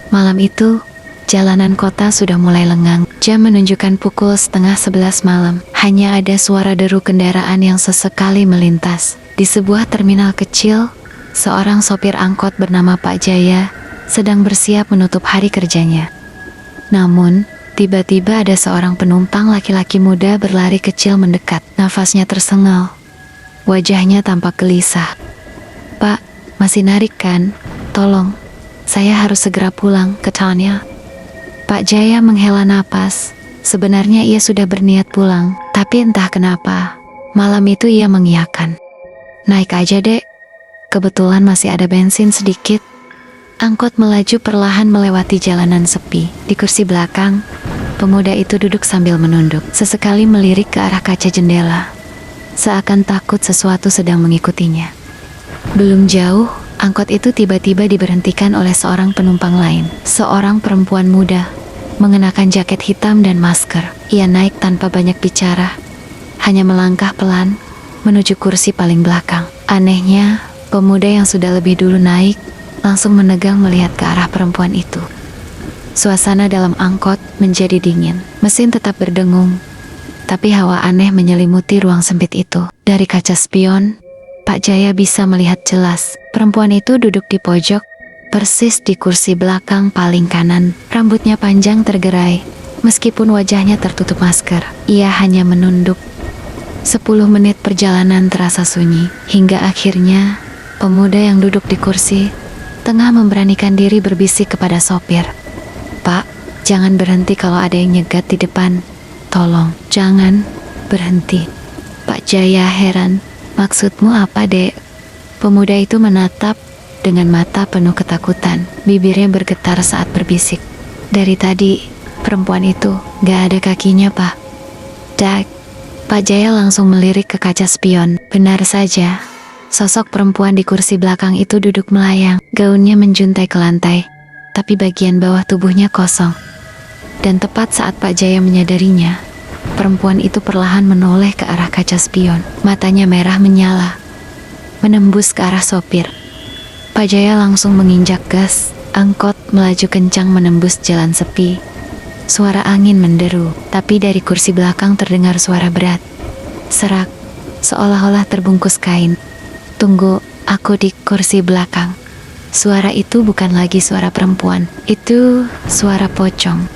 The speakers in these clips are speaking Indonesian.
Malam itu, jalanan kota sudah mulai lengang. Jam menunjukkan pukul 10:30 malam. Hanya ada suara deru kendaraan yang sesekali melintas. Di sebuah terminal kecil, seorang sopir angkot bernama Pak Jaya sedang bersiap menutup hari kerjanya. Namun, tiba-tiba ada seorang penumpang laki-laki muda berlari kecil mendekat. Nafasnya tersengal. Wajahnya tampak gelisah. "Pak, masih narik kan? Tolong, saya harus segera pulang," katanya. Pak Jaya menghela napas. Sebenarnya ia sudah berniat pulang, tapi entah kenapa, malam itu ia mengiyakan. "Naik aja, Dek. Kebetulan masih ada bensin sedikit." Angkot melaju perlahan melewati jalanan sepi. Di kursi belakang, pemuda itu duduk sambil menunduk, sesekali melirik ke arah kaca jendela, seakan takut sesuatu sedang mengikutinya. Belum jauh, angkot itu tiba-tiba diberhentikan oleh seorang penumpang lain. Seorang perempuan muda, mengenakan jaket hitam dan masker. Ia naik tanpa banyak bicara, hanya melangkah pelan menuju kursi paling belakang. Anehnya, pemuda yang sudah lebih dulu naik langsung menegang melihat ke arah perempuan itu. Suasana dalam angkot menjadi dingin. Mesin tetap berdengung, tapi hawa aneh menyelimuti ruang sempit itu. Dari kaca spion, Pak Jaya bisa melihat jelas. Perempuan itu duduk di pojok, persis di kursi belakang paling kanan. Rambutnya panjang tergerai, meskipun wajahnya tertutup masker. Ia hanya menunduk. 10 menit perjalanan terasa sunyi, hingga akhirnya pemuda yang duduk di kursi tengah memberanikan diri berbisik kepada sopir. "Pak, jangan berhenti kalau ada yang nyegat di depan. Tolong, jangan berhenti." Pak Jaya heran. "Maksudmu apa, Dek?" Pemuda itu menatap dengan mata penuh ketakutan. Bibirnya bergetar saat berbisik. "Dari tadi, perempuan itu gak ada kakinya, Pak." "Dak." Pak Jaya langsung melirik ke kaca spion. Benar saja, sosok perempuan di kursi belakang itu duduk melayang. Gaunnya menjuntai ke lantai, tapi bagian bawah tubuhnya kosong. Dan tepat saat Pak Jaya menyadarinya, perempuan itu perlahan menoleh ke arah kaca spion. Matanya merah menyala, menembus ke arah sopir. Pak Jaya langsung menginjak gas. Angkot melaju kencang menembus jalan sepi. Suara angin menderu, tapi dari kursi belakang terdengar suara berat. Serak, seolah-olah terbungkus kain. "Tunggu, aku di kursi belakang." Suara itu bukan lagi suara perempuan, itu suara pocong.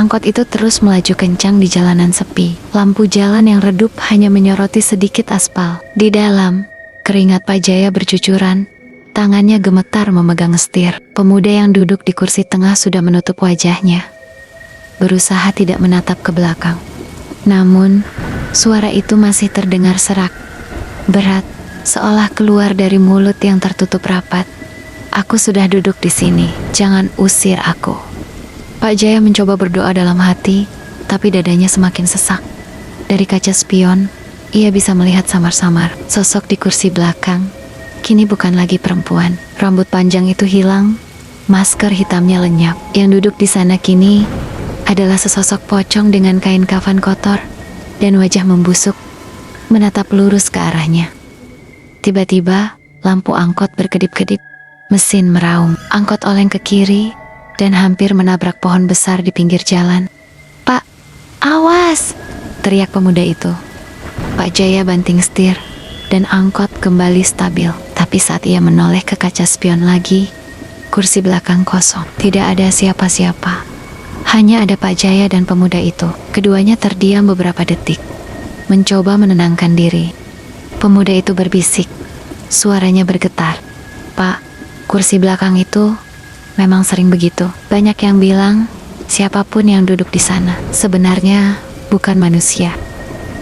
Angkot itu terus melaju kencang di jalanan sepi. Lampu jalan yang redup hanya menyoroti sedikit aspal. Di dalam, keringat Pak Jaya bercucuran. Tangannya gemetar memegang setir. Pemuda yang duduk di kursi tengah sudah menutup wajahnya, berusaha tidak menatap ke belakang. Namun, suara itu masih terdengar serak, berat, seolah keluar dari mulut yang tertutup rapat. "Aku sudah duduk di sini, jangan usir aku." Pak Jaya mencoba berdoa dalam hati, tapi dadanya semakin sesak. Dari kaca spion, ia bisa melihat samar-samar sosok di kursi belakang. Kini bukan lagi perempuan. Rambut panjang itu hilang, masker hitamnya lenyap. Yang duduk di sana kini adalah sesosok pocong dengan kain kafan kotor dan wajah membusuk, menatap lurus ke arahnya. Tiba-tiba, lampu angkot berkedip-kedip, mesin meraung. Angkot oleng ke kiri dan hampir menabrak pohon besar di pinggir jalan. "Pak, awas!" teriak pemuda itu. Pak Jaya banting setir dan angkot kembali stabil. Tapi saat ia menoleh ke kaca spion lagi, kursi belakang kosong. Tidak ada siapa-siapa. Hanya ada Pak Jaya dan pemuda itu. Keduanya terdiam beberapa detik, mencoba menenangkan diri. Pemuda itu berbisik. Suaranya bergetar. "Pak, kursi belakang itu memang sering begitu. Banyak yang bilang siapapun yang duduk di sana sebenarnya bukan manusia."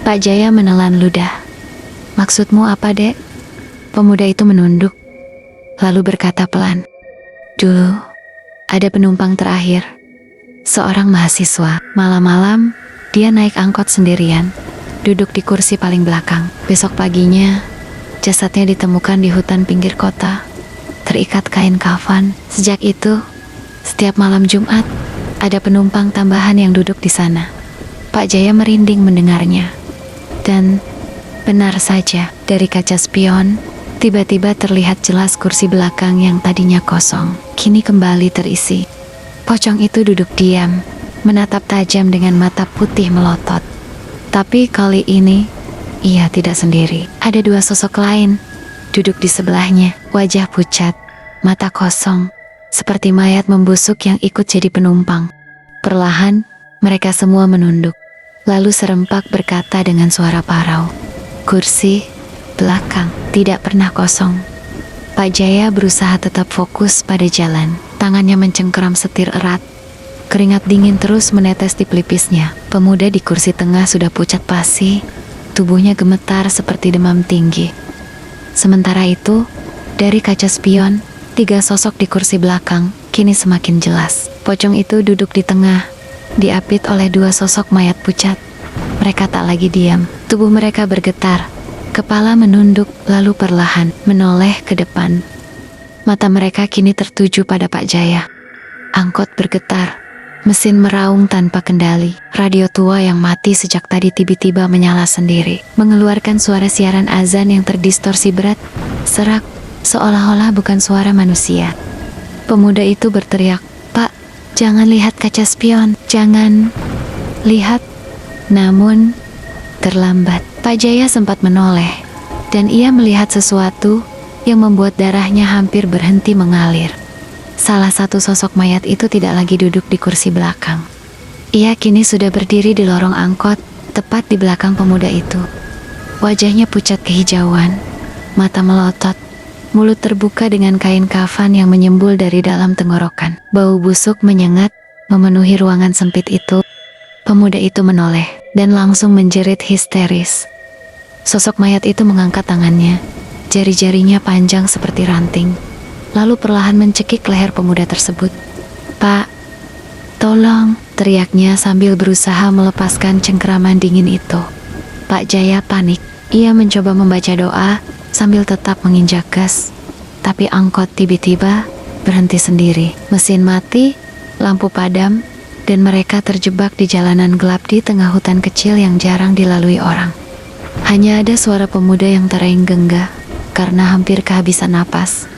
Pak Jaya menelan ludah. "Maksudmu apa, Dek?" Pemuda itu menunduk, lalu berkata pelan, "Dulu, ada penumpang terakhir, seorang mahasiswa. Malam-malam, dia naik angkot sendirian, duduk di kursi paling belakang. Besok paginya, jasadnya ditemukan di hutan pinggir kota, terikat kain kafan. Sejak itu, setiap malam Jumat, ada penumpang tambahan yang duduk di sana." Pak Jaya merinding mendengarnya. Dan benar saja, dari kaca spion, tiba-tiba terlihat jelas kursi belakang yang tadinya kosong, kini kembali terisi. Pocong itu duduk diam, menatap tajam dengan mata putih melotot. Tapi kali ini, ia tidak sendiri. Ada dua sosok lain, duduk di sebelahnya, wajah pucat, mata kosong, seperti mayat membusuk yang ikut jadi penumpang. Perlahan, mereka semua menunduk, lalu serempak berkata dengan suara parau, "Kursi belakang tidak pernah kosong." Pak Jaya berusaha tetap fokus pada jalan. Tangannya mencengkeram setir erat. Keringat dingin terus menetes di pelipisnya. Pemuda di kursi tengah sudah pucat pasi. Tubuhnya gemetar seperti demam tinggi. Sementara itu, dari kaca spion, 3 sosok di kursi belakang kini semakin jelas. Pocong itu duduk di tengah, diapit oleh 2 sosok mayat pucat. Mereka tak lagi diam. Tubuh mereka bergetar. Kepala menunduk lalu perlahan menoleh ke depan. Mata mereka kini tertuju pada Pak Jaya. Angkot bergetar. Mesin meraung tanpa kendali. Radio tua yang mati sejak tadi tiba-tiba menyala sendiri, mengeluarkan suara siaran azan yang terdistorsi berat, serak, seolah-olah bukan suara manusia. Pemuda itu berteriak, "Pak, jangan lihat kaca spion, jangan lihat." Namun, terlambat. Pak Jaya sempat menoleh, dan ia melihat sesuatu yang membuat darahnya hampir berhenti mengalir. Salah satu sosok mayat itu tidak lagi duduk di kursi belakang. Ia kini sudah berdiri di lorong angkot, tepat di belakang pemuda itu. Wajahnya pucat kehijauan, mata melotot, mulut terbuka dengan kain kafan yang menyembul dari dalam tenggorokan. Bau busuk menyengat, memenuhi ruangan sempit itu. Pemuda itu menoleh, dan langsung menjerit histeris. Sosok mayat itu mengangkat tangannya, jari-jarinya panjang seperti ranting. Lalu perlahan mencekik leher pemuda tersebut. "Pak, tolong!" teriaknya sambil berusaha melepaskan cengkeraman dingin itu. Pak Jaya panik. Ia mencoba membaca doa sambil tetap menginjak gas. Tapi angkot tiba-tiba berhenti sendiri. Mesin mati, lampu padam, dan mereka terjebak di jalanan gelap di tengah hutan kecil yang jarang dilalui orang. Hanya ada suara pemuda yang terenggenggah karena hampir kehabisan napas.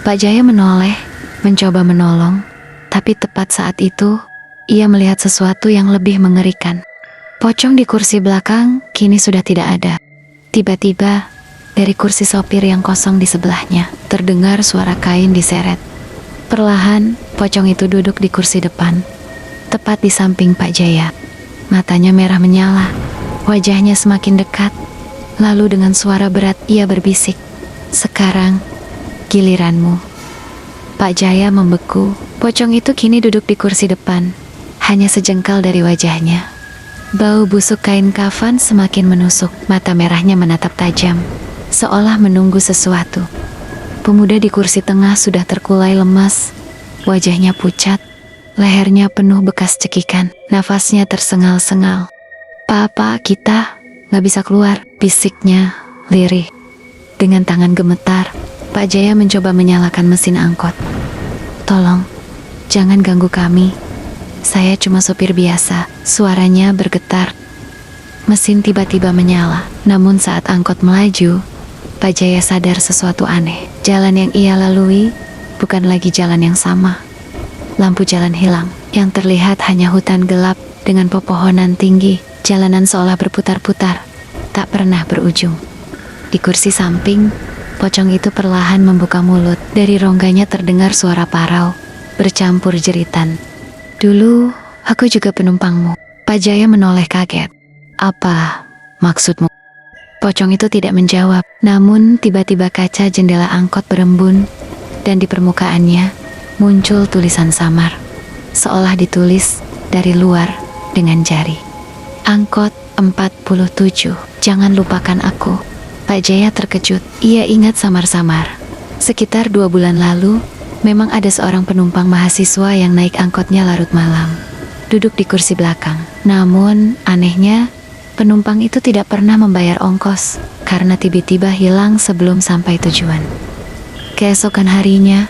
Pak Jaya menoleh, mencoba menolong, tapi tepat saat itu, ia melihat sesuatu yang lebih mengerikan. Pocong di kursi belakang kini sudah tidak ada. Tiba-tiba, dari kursi sopir yang kosong di sebelahnya, terdengar suara kain diseret. Perlahan, pocong itu duduk di kursi depan, tepat di samping Pak Jaya. Matanya merah menyala, wajahnya semakin dekat. Lalu dengan suara berat ia berbisik, "Sekarang giliranmu." Pak Jaya membeku. Pocong itu kini duduk di kursi depan, hanya sejengkal dari wajahnya. Bau busuk kain kafan semakin menusuk. Mata merahnya menatap tajam, seolah menunggu sesuatu. Pemuda di kursi tengah sudah terkulai lemas. Wajahnya pucat, lehernya penuh bekas cekikan. Nafasnya tersengal-sengal. "Papa, kita gak bisa keluar," bisiknya lirih. Dengan tangan gemetar, Pak Jaya mencoba menyalakan mesin angkot. "Tolong, jangan ganggu kami. Saya cuma sopir biasa." Suaranya bergetar. Mesin tiba-tiba menyala. Namun saat angkot melaju, Pak Jaya sadar sesuatu aneh. Jalan yang ia lalui bukan lagi jalan yang sama. Lampu jalan hilang. Yang terlihat hanya hutan gelap dengan pepohonan tinggi. Jalanan seolah berputar-putar, tak pernah berujung. Di kursi samping, pocong itu perlahan membuka mulut. Dari rongganya terdengar suara parau, bercampur jeritan. "Dulu, aku juga penumpangmu." Pak Jaya menoleh kaget. "Apa maksudmu?" Pocong itu tidak menjawab, namun tiba-tiba kaca jendela angkot berembun, dan di permukaannya muncul tulisan samar, seolah ditulis dari luar dengan jari. "Angkot 47, jangan lupakan aku." Pak Jaya terkejut. Ia ingat samar-samar. Sekitar 2 bulan lalu, memang ada seorang penumpang mahasiswa yang naik angkotnya larut malam, duduk di kursi belakang. Namun, anehnya, penumpang itu tidak pernah membayar ongkos, karena tiba-tiba hilang sebelum sampai tujuan. Keesokan harinya,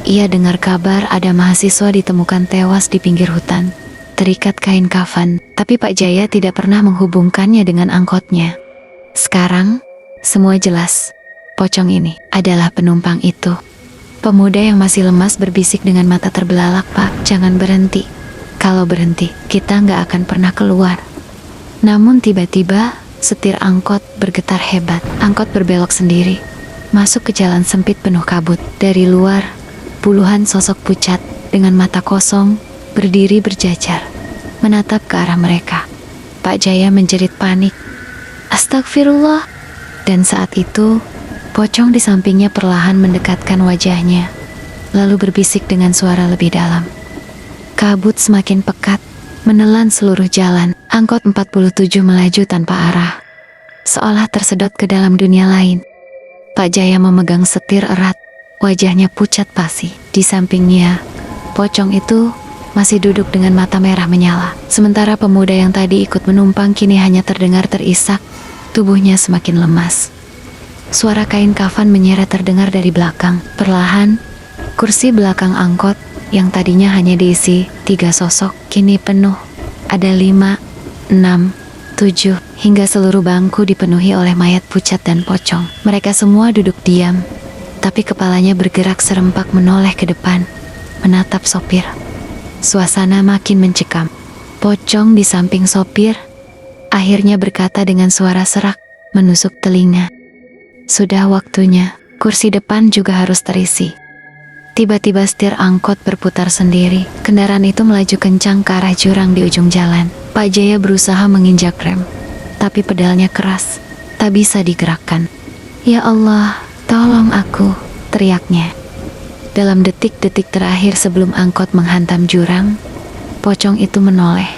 ia dengar kabar ada mahasiswa ditemukan tewas di pinggir hutan, terikat kain kafan, tapi Pak Jaya tidak pernah menghubungkannya dengan angkotnya. Sekarang, semua jelas. Pocong ini adalah penumpang itu. Pemuda yang masih lemas berbisik dengan mata terbelalak, "Pak, jangan berhenti. Kalau berhenti, kita nggak akan pernah keluar." Namun tiba-tiba, setir angkot bergetar hebat. Angkot berbelok sendiri, masuk ke jalan sempit penuh kabut. Dari luar, puluhan sosok pucat dengan mata kosong berdiri berjajar, menatap ke arah mereka. Pak Jaya menjerit panik, "Astagfirullah!" Dan saat itu, pocong di sampingnya perlahan mendekatkan wajahnya, lalu berbisik dengan suara lebih dalam. Kabut semakin pekat, menelan seluruh jalan. Angkot 47 melaju tanpa arah, seolah tersedot ke dalam dunia lain. Pak Jaya memegang setir erat, wajahnya pucat pasi. Di sampingnya, pocong itu masih duduk dengan mata merah menyala. Sementara pemuda yang tadi ikut menumpang kini hanya terdengar terisak, tubuhnya semakin lemas. Suara kain kafan menyeret terdengar dari belakang. Perlahan, kursi belakang angkot yang tadinya hanya diisi 3 sosok, kini penuh. Ada 5, 6, 7, hingga seluruh bangku dipenuhi oleh mayat pucat dan pocong. Mereka semua duduk diam, tapi kepalanya bergerak serempak menoleh ke depan, menatap sopir. Suasana makin mencekam. Pocong di samping sopir akhirnya berkata dengan suara serak, menusuk telinga, "Sudah waktunya, kursi depan juga harus terisi." Tiba-tiba setir angkot berputar sendiri. Kendaraan itu melaju kencang ke arah jurang di ujung jalan. Pak Jaya berusaha menginjak rem, tapi pedalnya keras, tak bisa digerakkan. "Ya Allah, tolong aku!" teriaknya. Dalam detik-detik terakhir sebelum angkot menghantam jurang, pocong itu menoleh.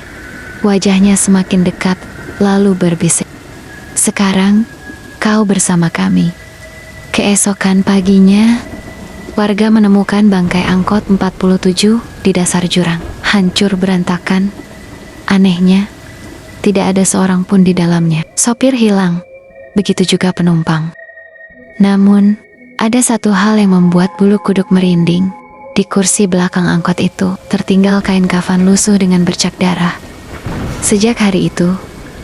Wajahnya semakin dekat, lalu berbisik, "Sekarang kau bersama kami." Keesokan paginya, warga menemukan bangkai angkot 47 di dasar jurang, hancur berantakan. Anehnya, tidak ada seorang pun di dalamnya. Sopir hilang, begitu juga penumpang. Namun, ada satu hal yang membuat bulu kuduk merinding. Di kursi belakang angkot itu, tertinggal kain kafan lusuh dengan bercak darah. Sejak hari itu,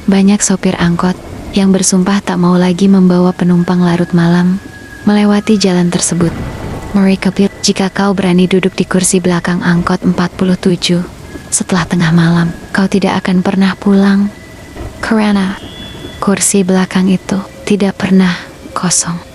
banyak sopir angkot yang bersumpah tak mau lagi membawa penumpang larut malam melewati jalan tersebut. Mereka bilang, "Jika kau berani duduk di kursi belakang angkot 47 setelah tengah malam, kau tidak akan pernah pulang, karena kursi belakang itu tidak pernah kosong."